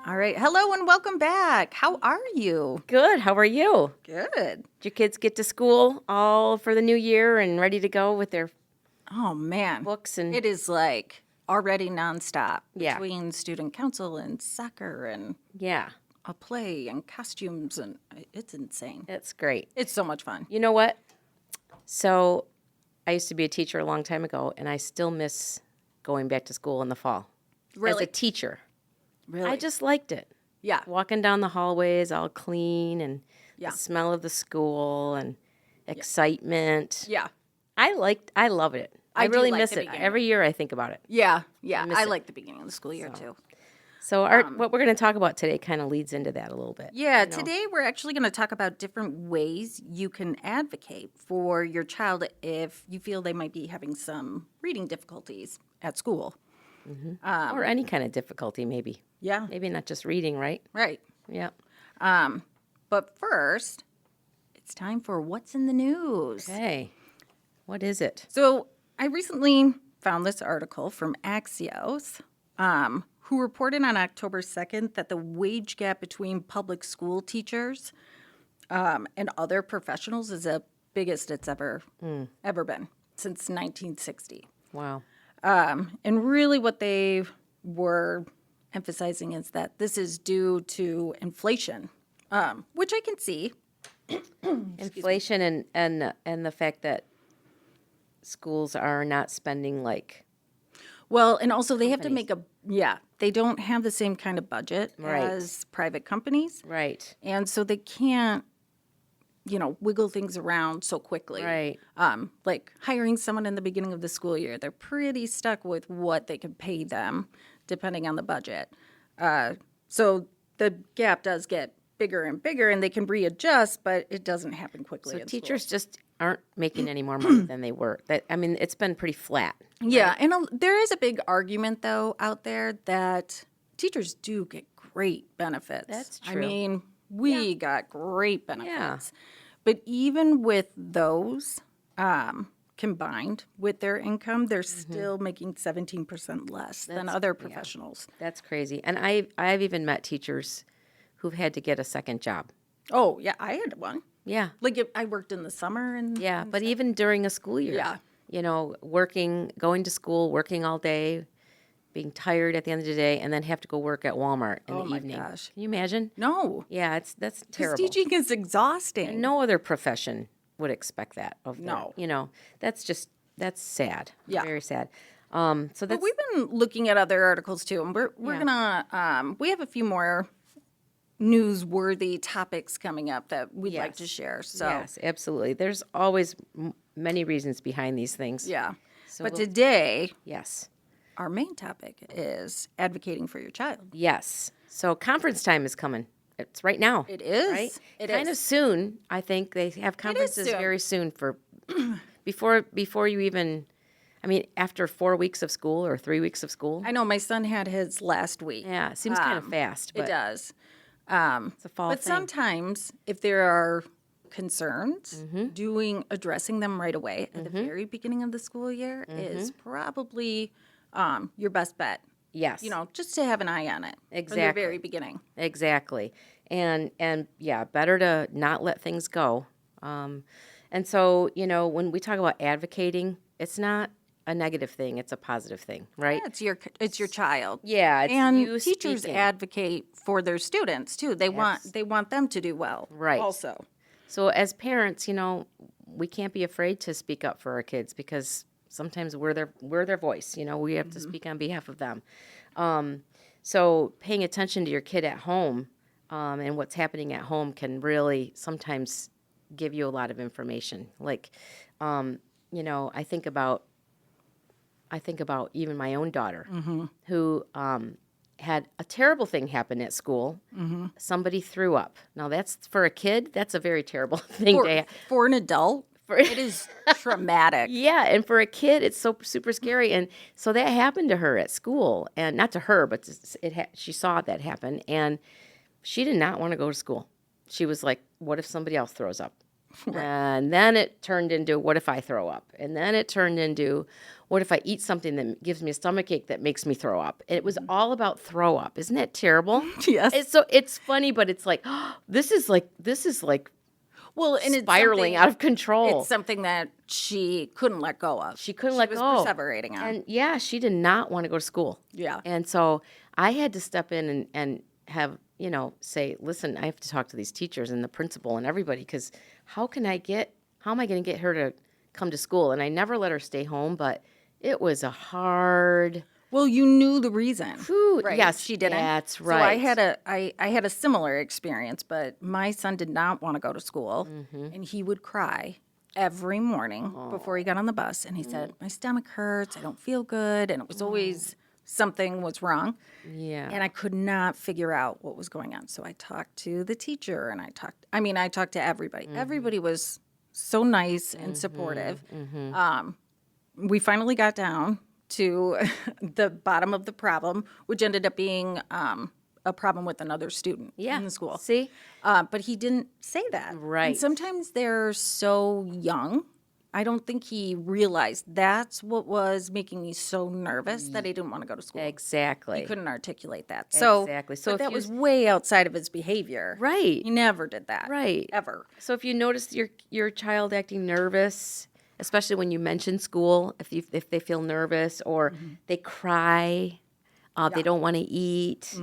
All right. Hello and welcome back. How are you? Good. How are you? Good. Did your kids get to school all for the new year and ready to go with their Oh, man. books and It is like already nonstop Yeah. between student council and soccer and yeah, a play and costumes. And it's insane. that's great. It's so much fun. You know what? So I used to be a teacher a long time ago, and I still miss going back to school in the fall. As Really? a teacher, Really? I just liked it. Yeah. Walking down the hallways all clean and Yeah. the smell of the school and excitement. Yeah. I love it. I I do really like miss the it. beginning. Every year I think about it. Yeah. Yeah. miss I it. like the beginning of the school year too. So what we're going to talk about today kind of leads into that a little bit. Yeah, you know. today we're actually going to talk about different ways you can advocate for your child if you feel they might be having some reading difficulties at school. Or any kind of difficulty, maybe. Yeah, Maybe not just reading, right? right. Yeah. But first, it's time for What's in the News. Okay. What is it? So I recently found this article from Axios, who reported on October 2nd that the wage gap between public school teachers and other professionals is the biggest it's ever been since 1960. Wow. And really what they were emphasizing is that this is due to inflation, which I can see. Inflation and the fact that schools are not spending like Well, and also they have to make they don't have the same kind of budget Right. as private companies. right. And so they can't, wiggle things around so quickly. Right. Like hiring someone in the beginning of the school year, they're pretty stuck with what they can pay them depending on the budget. So the gap does get bigger and bigger and they can readjust, but it doesn't happen quickly. So in teachers just aren't making any more money than they were. It's been pretty flat. school. Yeah. And there is a big argument, though, out there that teachers do get great benefits. That's I true. mean, we got great benefits. Yeah. But even with those combined with their income, they're still making 17% less than other professionals. That's crazy. And I've even met teachers who've had to get a second job. Oh, yeah, I had one. Yeah. Like I worked in the summer and Yeah, but even during a school year. Yeah. Going to school, working all day, being tired at the end of the day, and then have to go work at Walmart in the my evening. gosh. Can you imagine? No, Yeah, that's 'cause terrible. teaching is exhausting. And no other profession would expect that of them. No. That's sad. Yeah. Very sad. So But that's we've been looking at other articles too, and we're gonna we have a few more newsworthy topics coming up that we'd like to Yes. share. So yes, absolutely. There's always many reasons behind these things. yeah. So But we'll- today, Yes. our main topic is advocating for your child. Yes. So conference time is coming. It's right now. It is. Right? It kind is. of soon. I think they have conferences soon. very soon for before you even. I mean, after 4 weeks of school or 3 weeks of school. I know my son had his last week. Yeah, it seems kind of fast. But It does. It's a fall But thing. sometimes, if there are concerns, Mm-hmm. addressing them right away at the very beginning of the school year is probably your best bet. Yes. Just to have an eye on it from the Exactly. very beginning. Exactly. And yeah, better to not let things go. And so, when we talk about advocating, it's not a negative thing, it's a positive thing, right? Yeah, it's your child. Yeah, it's And you teachers speaking. advocate for their students too. They want them to do well. Right. Also. So as parents, we can't be afraid to speak up for our kids because sometimes we're their voice. We have to speak on behalf of them. So paying attention to your kid at home and what's happening at home can really sometimes give you a lot of information. Like, I think about even my own daughter who had a terrible thing happen at school. Somebody threw up. Now that's for a kid. That's a very terrible thing to For an adult, it is traumatic. Yeah, and for a kid, it's so super scary. And so that happened to her at school, and not to her, but she saw that happen, and she did not want to go to school. She was like, "What if somebody else throws up?" And then it turned into, what if I throw up? And then it turned into, what if I eat something that gives me a stomachache that makes me throw up? It was all about throw up. Isn't that terrible? Yes. It's funny, but it's like, this is like Well, and spiraling out of control. It's something that she couldn't let go of. She couldn't let was go. perseverating on. And yeah, she did not want to go to school. Yeah. And so I had to step in and have, say, listen, I have to talk to these teachers and the principal and everybody, because how am I going to get her to come to school? And I never let her stay home, but it was a hard. Well, you knew the reason. Whew, Right? yes, She didn't. that's So right. I had a similar experience, but my son did not want to go to school, and he would cry every morning before he got on the bus, and he said, "My stomach hurts. I don't feel good," and it was always something was wrong. Yeah. And I could not figure out what was going on. So I talked to the teacher, and I talked to everybody. Everybody was so nice and supportive. We finally got down to the bottom of the problem, which ended up being a problem with another student Yeah. in the school. See? But he didn't say that. Right. And sometimes they're so young. I don't think he realized that's what was making me so nervous that he didn't want to go to school. Exactly. He couldn't articulate that. So, Exactly. So but if that you- was way outside of his behavior. Right. He never did that. Right. Ever. So if you notice your child acting nervous, especially when you mention school, if they feel nervous or they cry, they don't want to eat,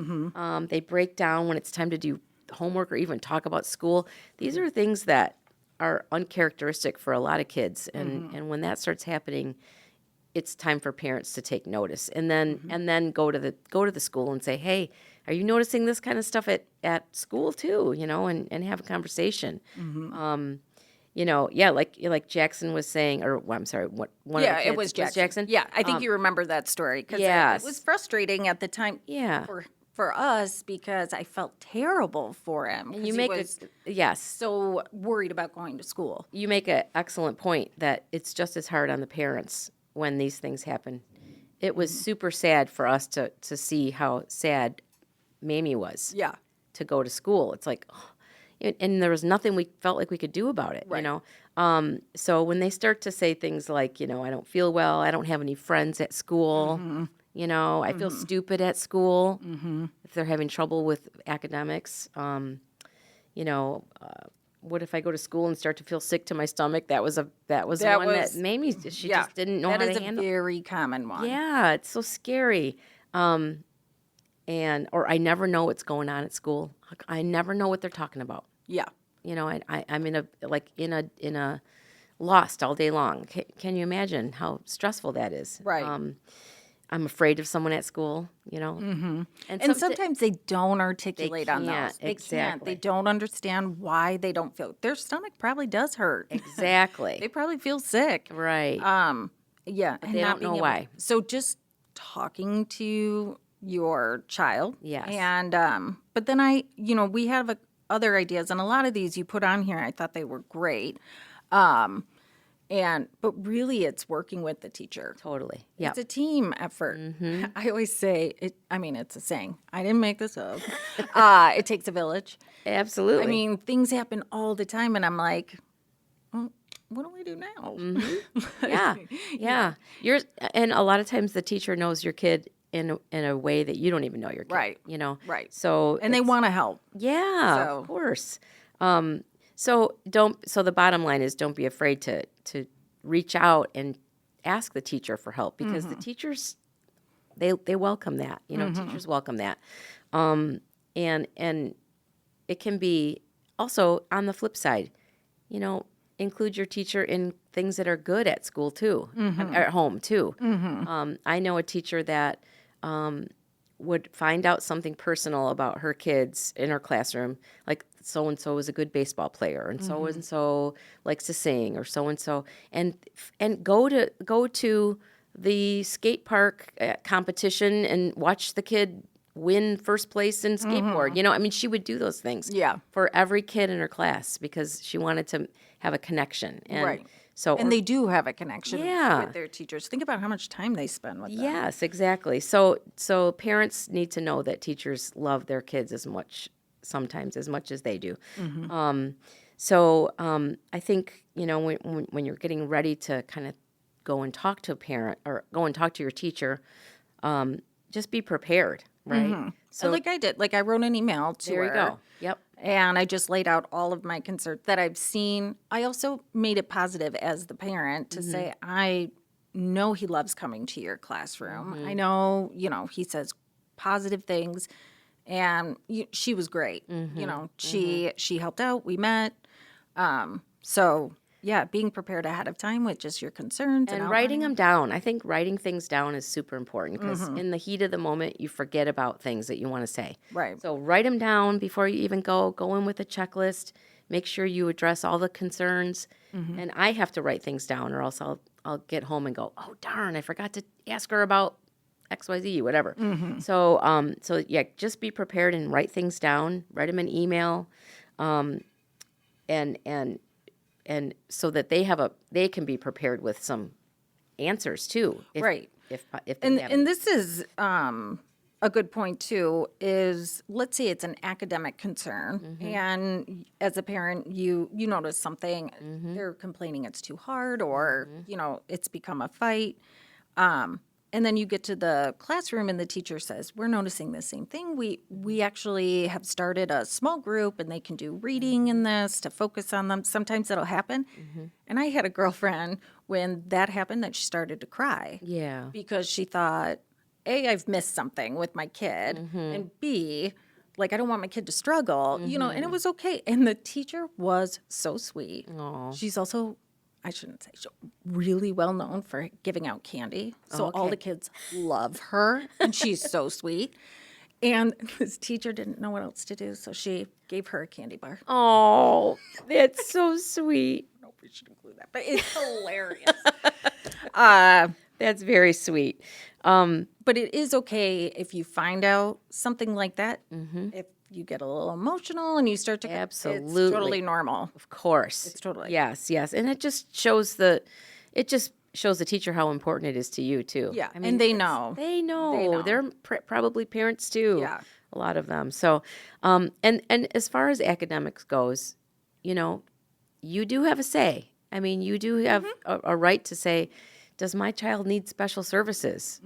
they break down when it's time to do homework or even talk about school. These are things that are uncharacteristic for a lot of kids, and when that starts happening, it's time for parents to take notice, and then go to the school and say, hey, are you noticing this kind of stuff at school too? And have a conversation. Like Jackson was saying, or I'm sorry, one of the kids, It was Jackson. Yeah, I think you remember that story because yes. it was frustrating at the time. Yeah. For us because I felt terrible for him. And you he make was yes. so worried about going to school. You make an excellent point that it's just as hard on the parents when these things happen. It was super sad for us to see how sad Mamie was. Yeah. To go to school. It's like, and there was nothing we felt like we could do about it, Right. So when they start to say things like, I don't feel well, I don't have any friends at school, I feel stupid at school, if they're having trouble with academics, what if I go to school and start to feel sick to my stomach? That was one that Mamie, she just didn't know how to handle. That is a very common one. Yeah, it's so scary. Or I never know what's going on at school. I never know what they're talking about. Yeah. I'm in a lost all day long. Can you imagine how stressful that is? Right. I'm afraid of someone at school, And sometimes they don't articulate on can't, those. They can't. exactly. They don't understand why they don't feel. Their stomach probably does hurt. Exactly. They probably feel sick. Right. Yeah. And they not don't being know able- why. So just talking to your child. Yes. And but then we have other ideas, and a lot of these you put on here, I thought they were great. But really, it's working with the teacher. Totally. Yeah. It's a team effort. I always say it. I mean, it's a saying. I didn't make this up. It takes a village. Absolutely. I mean, things happen all the time, and I'm like, well, what do we do now? yeah. Yeah. And a lot of times the teacher knows your kid in a way that you don't even know your kid. Right. Right. So And they want to help. yeah, So- of course. So the bottom line is don't be afraid to reach out and ask the teacher for help, because the teachers they welcome that. Teachers welcome that. And it can be also on the flip side, include your teacher in things that are good at school too, at home too. I know a teacher that would find out something personal about her kids in her classroom, like so and so is a good baseball player, and so likes to sing, or so and go to the skate park competition and watch the kid win first place in skateboard. She would do those things Yeah. for every kid in her class because she wanted to have a connection. And Right. So And they do have a connection Yeah. with their teachers. Think about how much time they spend with them. yes, exactly. So parents need to know that teachers love their kids sometimes as much as they do. So I think, when you're getting ready to kind of go and talk to a parent or go and talk to your teacher, just be prepared, right? So Like I did, like I wrote an email to there you her. go. Yep. And I just laid out all of my concerns that I've seen. I also made it positive as the parent to say, I know he loves coming to your classroom. I know, he says positive things. And she was great. She helped out. We met. So, yeah, being prepared ahead of time with just your concerns and And writing outlining. them down. I think writing things down is super important because in the heat of the moment, you forget about things that you want to say. Right. So write them down before you even go. Go in with a checklist. Make sure you address all the concerns. And I have to write things down, or else I'll get home and go, oh darn, I forgot to ask her about XYZ, whatever. So yeah, just be prepared and write things down. Write them an email, and so that they can be prepared with some answers too. Right. If they And have and any. this is a good point too. Is let's say it's an academic concern, and as a parent, you notice something, they're complaining it's too hard, or it's become a fight. And then you get to the classroom and the teacher says, we're noticing the same thing. We actually have started a small group and they can do reading in this to focus on them. Sometimes that'll happen. And I had a girlfriend when that happened that she started to cry Yeah. because she thought, A, I've missed something with my kid, and B, like I don't want my kid to struggle, and it was okay. And the teacher was so sweet. Aw. She's also, I shouldn't say, she's really well known for giving out candy. So all Okay. the kids love her, and she's so sweet. And this teacher didn't know what else to do, so she gave her a candy bar. Oh, that's so sweet. I don't know if we should include that, but it's hilarious. That's very sweet. But it is okay if you find out something like that. If you get a little emotional and you start to cry, it's Absolutely. totally normal. Of course. It's totally- Yes, and it just shows the teacher how important it is to you too. Yeah, I mean, and they it's- know. They know. They know. They're probably parents too. Yeah. A lot of them. So, and as far as academics goes, you do have a say. I mean, you do have a right to say, does my child need special services?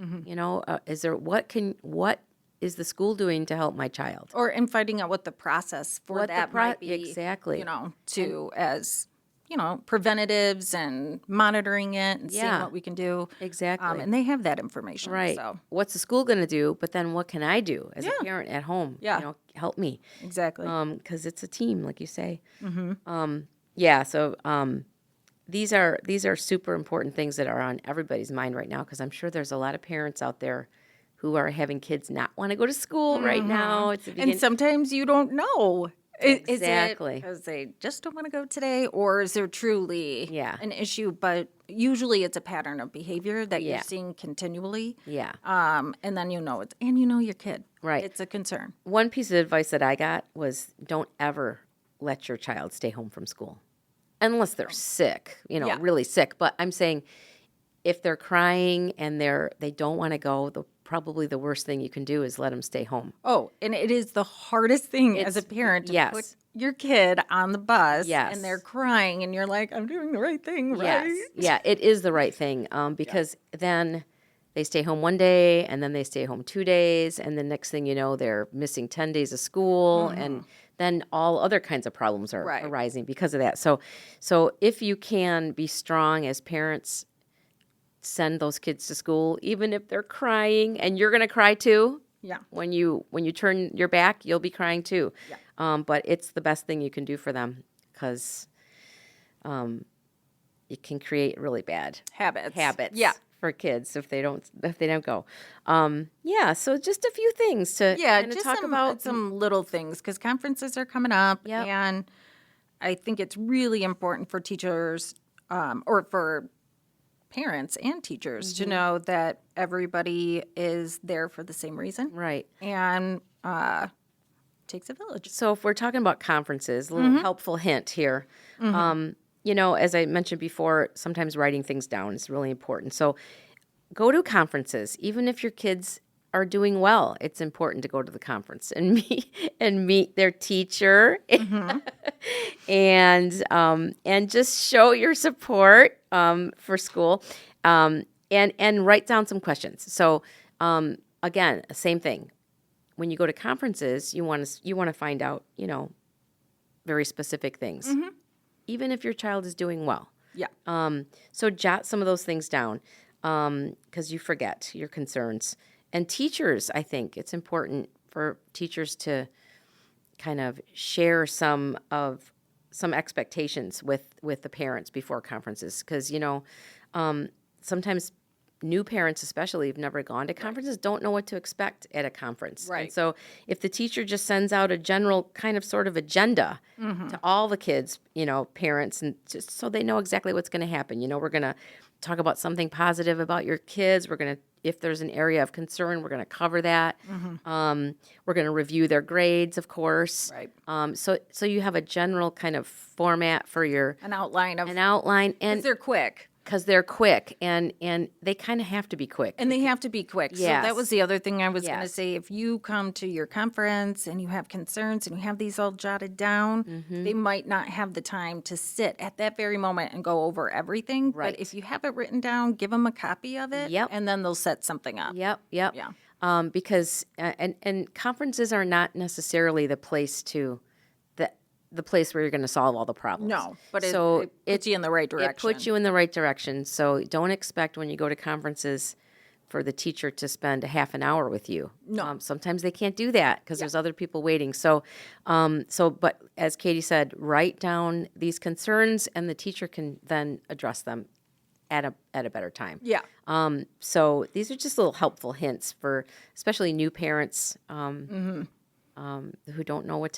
Is there what is the school doing to help my child? Or in finding out what the process for What the that might be. exactly. As preventatives and monitoring it and seeing Yeah. what we can do. Exactly. And they have that information. Right. So What's the school going to do? But then what can I do as a parent at home? Yeah. Help me. exactly. Because it's a team, like you say. Yeah. So these are super important things that are on everybody's mind right now. Because I'm sure there's a lot of parents out there who are having kids not want to go to school right now. It's the beginning. And sometimes you don't know. Exactly. Is it because they just don't want to go today, or is there truly Yeah. an issue? But usually it's a pattern of behavior that Yeah. you're seeing continually. Yeah. And then your kid. Right. It's a concern. One piece of advice that I got was don't ever let your child stay home from school unless they're sick, Yeah. really sick. But I'm saying if they're crying and they don't want to go, probably the worst thing you can do is let them stay home. Oh, and it is the hardest thing as a parent to yes. put your kid on the bus Yes. and they're crying and you're like, I'm doing the right thing, right? Yes. Yeah, it is the right thing because then they stay home one day and then they stay home 2 days. And the next thing you know, they're missing 10 days of school. And then all other kinds of problems are Right. arising because of that. So if you can be strong as parents, send those kids to school, even if they're crying, and you're going to cry too. Yeah. When you turn your back, you'll be crying too. Yeah. But it's the best thing you can do for them because it can create really bad Habits. habits for kids if they don't go. So just a few things to kind of just talk about. some little things because conferences are coming up, Yep. and I think it's really important for teachers or for parents and teachers to know that everybody is there for the same reason, Right. and takes a village. So if we're talking about conferences, a little helpful hint here. As I mentioned before, sometimes writing things down is really important. So go to conferences, even if your kids are doing well, it's important to go to the conference and meet their teacher, and just show your support for school, and write down some questions. So again, same thing. When you go to conferences, you want to find out, very specific things, even if your child is doing well. Yeah. So jot some of those things down, because you forget your concerns. And teachers, I think it's important for teachers to kind of share some expectations with the parents before conferences, because sometimes new parents, especially who've never gone to conferences, don't know what to expect at a conference. Right. And so if the teacher just sends out a general kind of sort of agenda to all the kids, parents, and just so they know exactly what's going to happen. We're going to talk about something positive about your kids. We're going to, if there's an area of concern, we're going to cover that. We're going to review their grades, of course. Right. So you have a general kind of format for your An outline of, and because they're quick. because they're quick, and they kind of have to be quick. And they have to be quick. So Yes. that was the other thing I was going to Yes. say. If you come to your conference and you have concerns and you have these all jotted down, they might not have the time to sit at that very moment and go over everything. Right. But if you have it written down, give them a copy of it. Yep. And then they'll set something up. Yep. Yeah. Because and conferences are not necessarily the place the place where you're going to solve all the problems. No, but it puts you in the right direction. It puts you in the right direction. So don't expect when you go to conferences for the teacher to spend a half an hour with you. No. Sometimes they can't do that because there's other people waiting. So, but as Katie said, write down these concerns, and the teacher can then address them at a better time. Yeah. So these are just little helpful hints for especially new parents who don't know what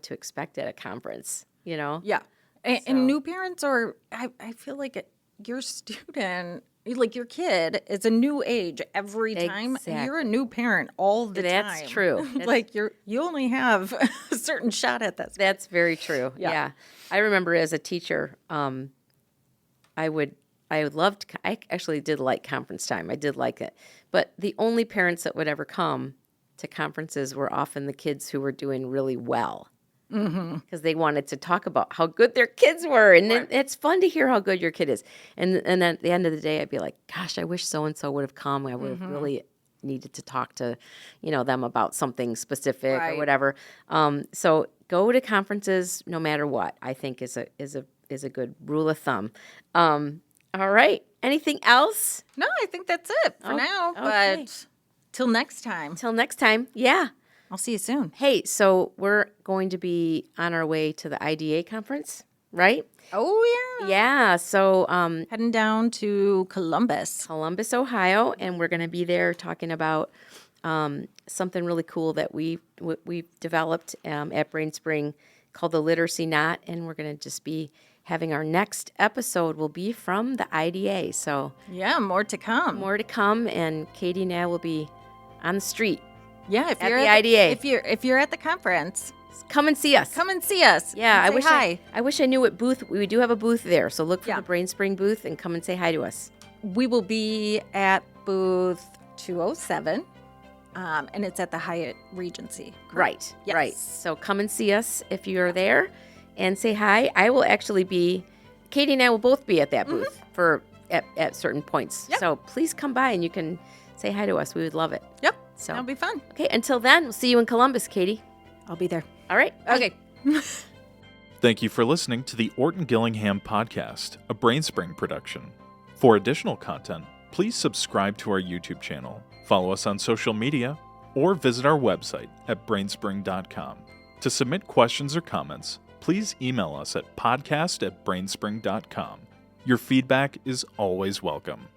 to expect at a conference. Yeah. And new parents are, I feel like your student, like your kid, is a new age every time. Exactly. And you're a new parent all the time. That's true. Like you only have a certain shot at this. That's very true. Yeah. I remember as a teacher, I would love to. I actually did like conference time. I did like it, but the only parents that would ever come to conferences were often the kids who were doing really well, because they wanted to talk about how good their kids were, and it's fun to hear how good your kid is. And at the end of the day, I'd be like, "Gosh, I wish so and so would have come. I would have really needed to talk to, them about something specific or whatever." So go to conferences no matter what. I think is a good rule of thumb. All right. Anything else? No, I think that's it for now. okay. But till next time, Till next time. Yeah. I'll see you soon. Hey, so we're going to be on our way to the IDA conference, right? Oh, yeah. Yeah. So Heading down to Columbus. Ohio, and we're going to be there talking about something really cool that we've developed at Brain Spring called the Literacy Knot, and we're going to just be having our next episode will be from the IDA. So Yeah, more to come. more to come, and Katie and I will be on the street. Yeah, if At you're the at IDA. if you're at the conference, Come and see us. come and see us. Yeah, and say hi. I wish I knew what booth. We do have a booth there, so look for Yeah. the Brain Spring booth and come and say hi to us. We will be at booth 207, and it's at the Hyatt Regency. Right, Yes. right. So come and see us if you're there, and say hi. I will actually be. Katie and I will both be at that booth at certain points. Yep. So please come by and you can say hi to us. We would love it. Yep, So that'll be fun. okay. Until then, we'll see you in Columbus, Katie. I'll be there. All right. Okay. Thank you for listening to the Orton Gillingham Podcast, a BrainSpring production. For additional content, please subscribe to our YouTube channel, follow us on social media, or visit our website at brainspring.com. To submit questions or comments, please email us at podcast@brainspring.com. Your feedback is always welcome.